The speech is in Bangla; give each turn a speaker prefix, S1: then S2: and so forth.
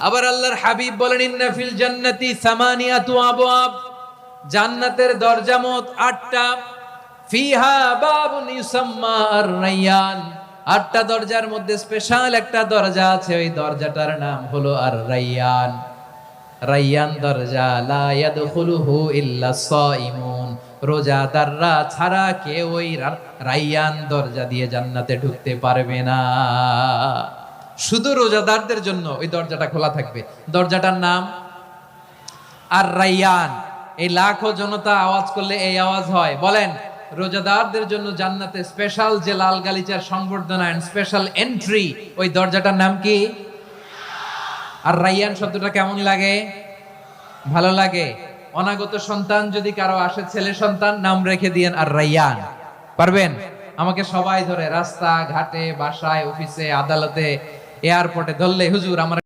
S1: আবার আল্লাহর হাবিব বলেন ইন্না ফিল জান্নাতি সামানিয়াতু আবওয়াব, জান্নাতের দরজা মোট 8টা। ফিহা বাবুন ইউসাম্মা আর-রায়্যান, 8টা দরজার মধ্যে স্পেশাল একটা দরজা আছে, ওই দরজাটার নাম হলো আর-রায়্যান। রায়্যান দরজা, লা ইয়াদখুলুহু ইল্লা সাইমুন, রোজাদাররা ছাড়া কেউ ওই রায়্যান দরজা দিয়ে জান্নাতে ঢুকতে পারবে না। শুধু রোজাদারদের জন্য ওই দরজাটা খোলা থাকবে। দরজাটার নাম আর-রায়্যান। এই লাখো জনতা আওয়াজ করলে এই আওয়াজ হয়, বলেন রোজাদারদের জন্য জান্নাতে স্পেশাল যে লাল গালিচার সংবর্ধনা এন্ড স্পেশাল এন্ট্রি, ওই দরজাটার নাম কি? আর-রায়্যান শব্দটা কেমন লাগে? ভালো লাগে। অনাগত সন্তান যদি কারো আসে, ছেলে সন্তান, নাম রেখে দিয়েন আর-রায়্যান। পারবেন? আমাকে সবাই ধরে রাস্তা ঘাটে, বাসায়, অফিসে, আদালতে, এয়ারপোর্টে ধরলে, হুজুর আমার